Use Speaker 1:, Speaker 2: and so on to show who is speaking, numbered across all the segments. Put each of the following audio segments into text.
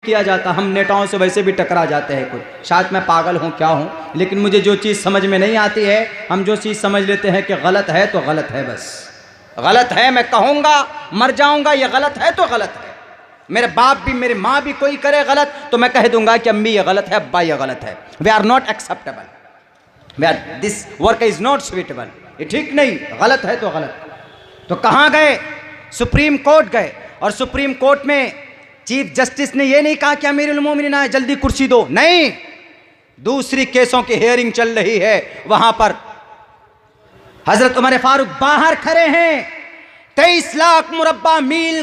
Speaker 1: किया जाता। हम नेताओं से वैसे भी टकरा जाते हैं, कुछ शायद मैं पागल हूँ क्या हूँ, लेकिन मुझे जो चीज़ समझ में नहीं आती है, हम जो चीज़ समझ लेते हैं कि गलत है तो गलत है, बस गलत है, मैं कहूँगा मर जाऊँगा ये गलत है तो गलत है। मेरे बाप भी मेरी माँ भी कोई करे गलत तो मैं कह दूंगा कि अम्मी ये गलत है, अब्बा ये गलत है। We are not acceptable, we are this work is not suitable, ये ठीक नहीं, गलत है तो गलत। तो कहाँ गए? सुप्रीम कोर्ट गए, और सुप्रीम कोर्ट में चीफ जस्टिस ने ये नहीं कहा कि अमीरुल मोमिनीन आए जल्दी कुर्सी दो, नहीं, दूसरी केसों की हियरिंग चल रही है। वहां पर हजरत उमर फारूक बाहर खड़े हैं, 23 लाख मुरब्बा मील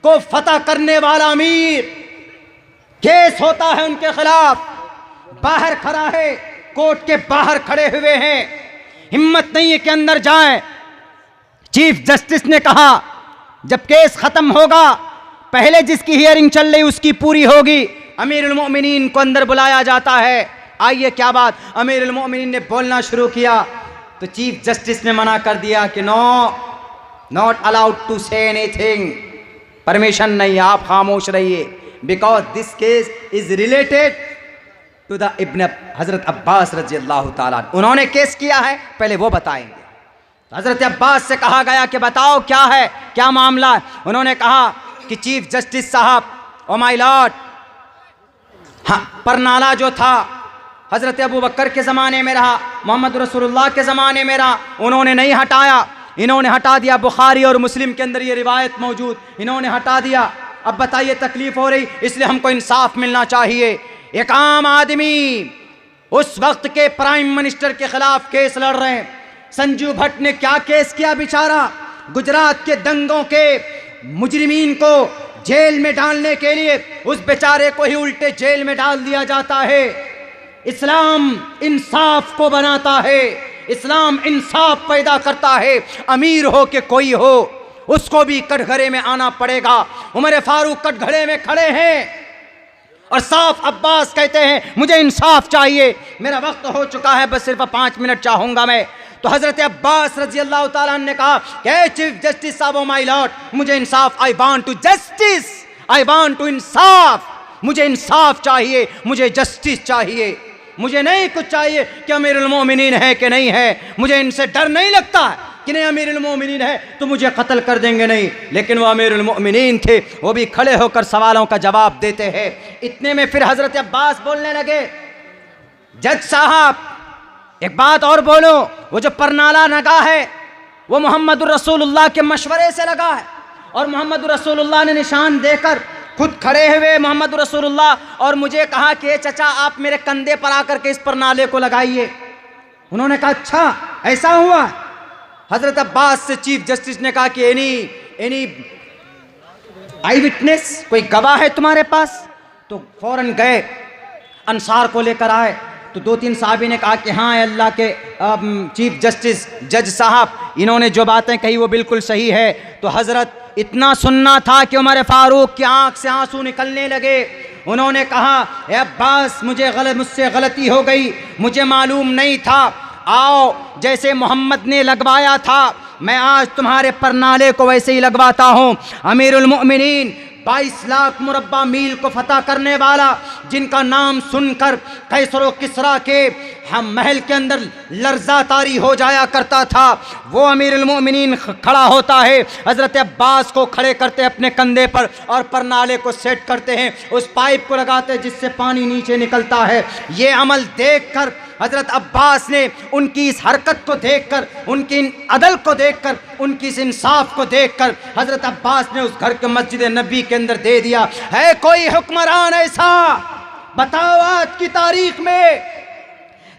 Speaker 1: को फतह करने वाला अमीर, केस होता है उनके खिलाफ, बाहर खड़ा है, कोर्ट के बाहर खड़े हुए हैं, हिम्मत नहीं है कि अंदर जाएं। चीफ जस्टिस ने कहा जब केस खत्म होगा, पहले जिसकी हियरिंग चल रही उसकी पूरी होगी, अमीरुल मोमिनीन को अंदर बुलाया जाता है। आइए क्या बात, अमीरुल मोमिनीन ने बोलना शुरू किया तो चीफ जस्टिस ने मना कर दिया कि no, not allowed to say anything, permission नहीं, आप खामोश रहिए, because this case is related to the Ibn Hazrat Abbas रजी अल्लाह ताला। उन्होंने केस किया है, पहले वो बताएंगे। हजरत अब्बास से कहा गया कि बताओ क्या है, क्या मामला है। उन्होंने कहा कि चीफ जस्टिस साहब, ओ माय लॉर्ड, हाँ, परनाला जो था हजरत अबू बकर के ज़माने में रहा, मोहम्मद रसूलुल्लाह के ज़माने में रहा, उन्होंने नहीं हटाया, इन्होंने हटा दिया। बुखारी और मुस्लिम के अंदर ये रिवायत मौजूद, इन्होंने हटा दिया। अब बताइए तकलीफ हो रही, इसलिए हमको इंसाफ मिलना चाहिए। एक आम आदमी उस वक्त के प्राइम मिनिस्टर के खिलाफ केस लड़ रहे हैं। संजू भट्ट ने क्या केस किया बेचारा, गुजरात के दंगों के मुजरिमीन को जेल में डालने के लिए उस बेचारे को ही उल्टे जेल में डाल दिया जाता है। इस्लाम इंसाफ को बनाता है, इस्लाम इंसाफ पैदा करता है। अमीर हो कि कोई हो, उसको भी कटघरे में आना पड़ेगा। उमर फारूक कटघरे में खड़े हैं और साफ अब्बास कहते हैं मुझे इंसाफ चाहिए, मेरा वक्त हो चुका है, बस सिर्फ 5 मिनट चाहूंगा मैं। तो हजरत अब्बास रजी अल्लाह ताला ने कहा कि चीफ जस्टिस साहब, ओ माय लॉर्ड, मुझे इंसाफ, I want to justice, I want to इंसाफ, मुझे इंसाफ चाहिए, मुझे जस्टिस चाहिए, मुझे नहीं कुछ चाहिए कि अमीरुल मोमिनीन है कि नहीं है, मुझे इनसे डर नहीं लगता है कि नहीं अमीरुल मोमिनीन है तो मुझे कत्ल कर देंगे, नहीं। लेकिन वो अमीरुल मोमिनीन थे, वो भी खड़े होकर सवालों का जवाब देते हैं। इतने में फिर हजरत अब्बास बोलने लगे, जज साहब एक बात और बोलो, वो जो परनाला लगा है वो मोहम्मद रसूलुल्लाह के मशवरे से लगा है, और मोहम्मद रसूलुल्लाह ने निशान देकर खुद खड़े हुए मोहम्मद रसूलुल्लाह और मुझे कहा कि चचा आप मेरे कंधे पर आकर के इस परनाले को लगाइए। उन्होंने कहा अच्छा ऐसा हुआ। हजरत अब्बास से चीफ जस्टिस ने कहा कि एनी आई विटनेस, कोई गवाह है तुम्हारे पास? तो फौरन गए, अंसार को लेकर आए, तो 2-3 साहबी ने कहा कि हाँ अल्लाह के चीफ जस्टिस जज साहब, इन्होंने जो बातें कही वो बिल्कुल सही है। तो हजरत इतना सुनना था कि उमर फारूक की आंख से आंसू निकलने लगे। उन्होंने कहा ए अब्बास, मुझसे गलती हो गई, मुझे मालूम नहीं था, आओ जैसे मोहम्मद ने लगवाया था मैं आज तुम्हारे परनाले को वैसे ही लगवाता हूँ। अमीरुल मोमिनीन 22 लाख मुरब्बा मील को फतह करने वाला, जिनका नाम सुनकर कैसर किसरा के हम महल के अंदर लर्जा तारी हो जाया करता था, वो अमीरुल मोमिनीन खड़ा होता है। हज़रत अब्बास को खड़े करते हैं अपने कंधे पर और परनाले को सेट करते हैं, उस पाइप को लगाते हैं जिससे पानी नीचे निकलता है। ये अमल देखकर हज़रत अब्बास ने उनकी इस हरकत को देखकर, उनकी अदल को देखकर, उनकी इस इंसाफ को देखकर हज़रत अब्बास ने उस घर के मस्जिद नबी के अंदर दे दिया। है कोई हुक्मरान ऐसा? बताओ आज की तारीख में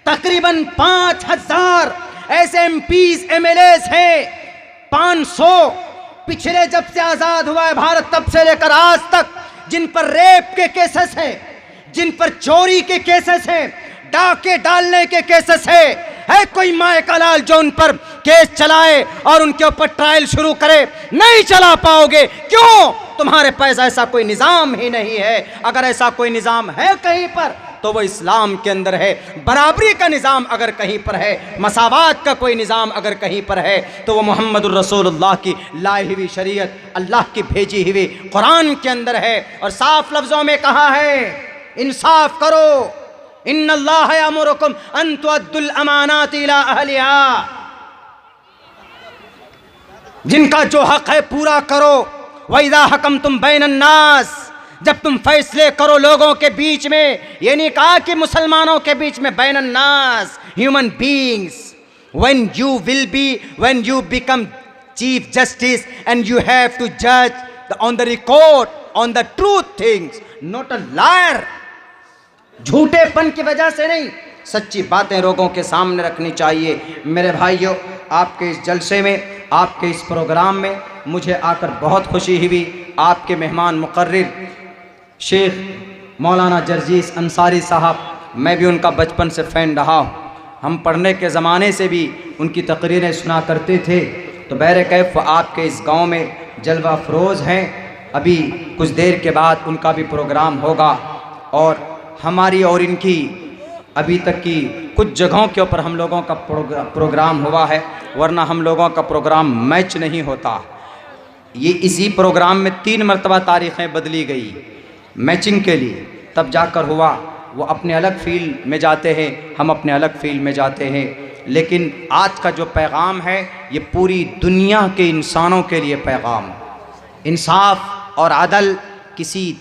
Speaker 1: तकरीबन 5000 ऐसे एमपीज एमएलएस हैं, 500 पिछले जब से आज़ाद हुआ है भारत तब से लेकर आज तक, जिन पर रेप के केसेस हैं, जिन पर चोरी के केसेस हैं, डाके डालने के केसेस है कोई माए का लाल जो उन पर केस चलाए और उनके ऊपर ट्रायल शुरू करे? नहीं चला पाओगे। क्यों? तुम्हारे पास ऐसा कोई निज़ाम ही नहीं है। अगर ऐसा कोई निज़ाम है कहीं पर तो वो इस्लाम के अंदर है। बराबरी का निज़ाम अगर कहीं पर है, मसावात का कोई निज़ाम अगर कहीं पर है, तो वो मोहम्मदुर रसूलुल्लाह की लाई हुई शरीयत, अल्लाह की भेजी हुई कुरान के अंदर है। और साफ लफ्ज़ों में कहा है, इंसाफ करो, इन्नल्लाह यअमुरुकुम अन तुअद्दुल अमानाति इला अहलिहा, जिनका जो हक है पूरा करो। वइज़ा हकमतुम बैनन नास, जब तुम फैसले करो लोगों के बीच में, ये नहीं कहा कि मुसलमानों के बीच में, बैनन नास, human beings, when you become chief justice and you have to जज on the record on the truth things, not a liar. झूठेपन की वजह से नहीं, सच्ची बातें लोगों के सामने रखनी चाहिए। मेरे भाइयों, आपके इस जलसे में, आपके इस प्रोग्राम में मुझे आकर बहुत खुशी हुई। आपके मेहमान मुकर्रिर शेख मौलाना जर्जीस अंसारी साहब, मैं भी उनका बचपन से फ़ैन रहा हूँ। हम पढ़ने के ज़माने से भी उनकी तकरीरें सुना करते थे। तो बहरकैफ आपके इस गांव में जलवा फ़रोज़ हैं। अभी कुछ देर के बाद उनका भी प्रोग्राम होगा और हमारी और इनकी अभी तक की कुछ जगहों के ऊपर हम लोगों का प्रोग्राम हुआ है, वरना हम लोगों का प्रोग्राम मैच नहीं होता। ये इसी प्रोग्राम में 3 मरतबा तारीख़ें बदली गई मैचिंग के लिए, तब जाकर हुआ। वो अपने अलग फील्ड में जाते हैं, हम अपने अलग फील्ड में जाते हैं। लेकिन आज का जो पैगाम है, ये पूरी दुनिया के इंसानों के लिए पैगाम। इंसाफ और अदल किसी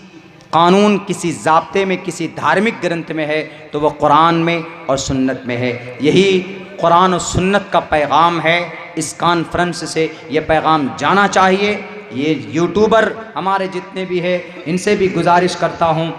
Speaker 1: कानून, किसी ज़ाब्ते में, किसी धार्मिक ग्रंथ में है तो वह कुरान में और सुन्नत में है। यही कुरान और सुन्नत का पैगाम है। इस कॉन्फ्रेंस से ये पैगाम जाना चाहिए। ये यूट्यूबर हमारे जितने भी हैं, इनसे भी गुजारिश करता हूँ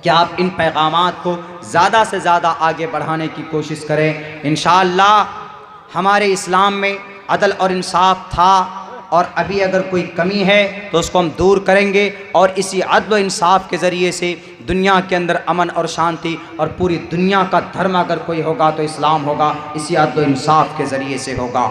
Speaker 1: कि आप इन पैगामात को ज़्यादा से ज़्यादा आगे बढ़ाने की कोशिश करें। इंशाअल्लाह हमारे इस्लाम में अदल और इंसाफ था, और अभी अगर कोई कमी है तो उसको हम दूर करेंगे, और इसी अदल व इंसाफ के ज़रिए से दुनिया के अंदर अमन और शांति, और पूरी दुनिया का धर्म अगर कोई होगा तो इस्लाम होगा। इसी अदल व इंसाफ के ज़रिए से होगा।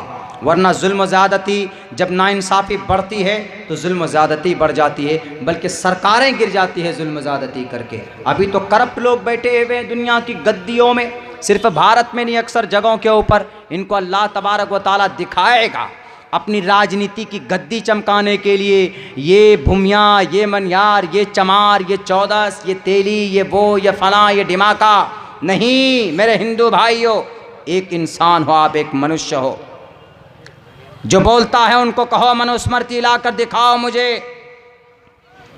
Speaker 1: वरना जुल्म ज़्यादती, जब नाइंसाफ़ी बढ़ती है तो जुल्म ज़्यादती बढ़ जाती है, बल्कि सरकारें गिर जाती है जुल्म ज़्यादती करके। अभी तो करप्ट लोग बैठे हुए हैं दुनिया की गद्दियों में, सिर्फ भारत में नहीं, अक्सर जगहों के ऊपर। इनको अल्लाह तबारक व तआला दिखाएगा अपनी राजनीति की गद्दी चमकाने के लिए। ये भूमिया, ये मनियार, ये चमार, ये चौदस, ये तेली, ये वो, ये फलां, ये डिमाका नहीं। मेरे हिंदू भाइयों, एक इंसान हो आप, एक मनुष्य हो। जो बोलता है उनको कहो मनुस्मृति लाकर दिखाओ मुझे।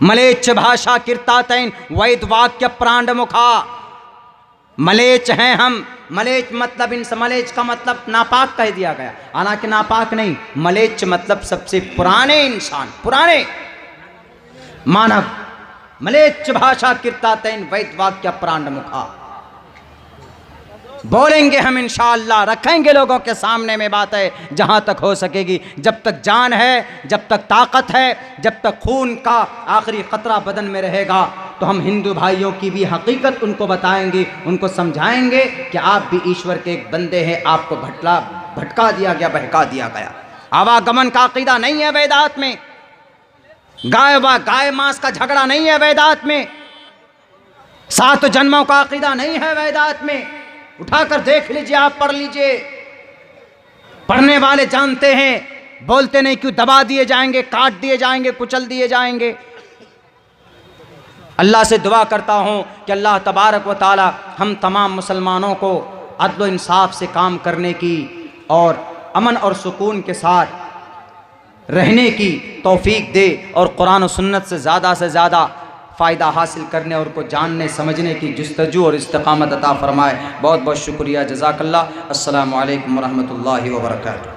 Speaker 1: मलेच्छ भाषा कीर्तातैन वैद वाक्य प्रांड मुखा। मलेच्छ हैं हम। मलेच्छ मतलब, इन मलेच्छ का मतलब नापाक कह दिया गया, हालांकि नापाक नहीं। मलेच्छ मतलब सबसे पुराने इंसान, पुराने मानव। मलेच्छ भाषा कीर्तातैन वैद वाक्य प्रांड मुखा। बोलेंगे हम इंशाअल्लाह, रखेंगे लोगों के सामने में बात है जहाँ तक हो सकेगी। जब तक जान है, जब तक ताकत है, जब तक खून का आखिरी क़तरा बदन में रहेगा, तो हम हिंदू भाइयों की भी हकीकत उनको बताएंगे, उनको समझाएंगे कि आप भी ईश्वर के एक बंदे हैं। आपको भटका दिया गया, बहका दिया गया। आवागमन का अकीदा नहीं है वेदात में। गाय मांस का झगड़ा नहीं है वेदात में। 7 जन्मों का अकीदा नहीं है वेदात में। उठाकर देख लीजिए, आप पढ़ लीजिए। पढ़ने वाले जानते हैं, बोलते नहीं क्यों। दबा दिए जाएंगे, काट दिए जाएंगे, कुचल दिए जाएंगे। अल्लाह से दुआ करता हूँ कि अल्लाह तबारक व तआला हम तमाम मुसलमानों को अदल व इंसाफ से काम करने की और अमन और सुकून के साथ रहने की तौफीक दे, और कुरान और सुन्नत से ज़्यादा फ़ायदा हासिल करने और को जानने समझने की जुस्तजू और इस्तिक़ामत अता फ़रमाए। बहुत बहुत शुक्रिया। जज़ाकल्लाह। अस्सलामु अलैकुम वरहमतुल्लाहि वबरकातुहू।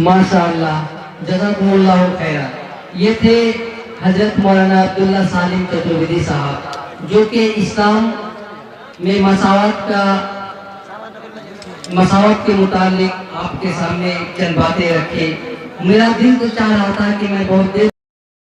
Speaker 2: माशाअल्लाह, जज़ाकुमुल्लाहु खैरा। ये थे हज़रत मौलाना अब्दुल्ला सालिम चतुर्वेदी साहब, जो कि इस्लाम में मसावत के मुतालिक आपके सामने चंद बातें रखे। मेरा दिल तो चाह रहा था कि मैं बहुत देर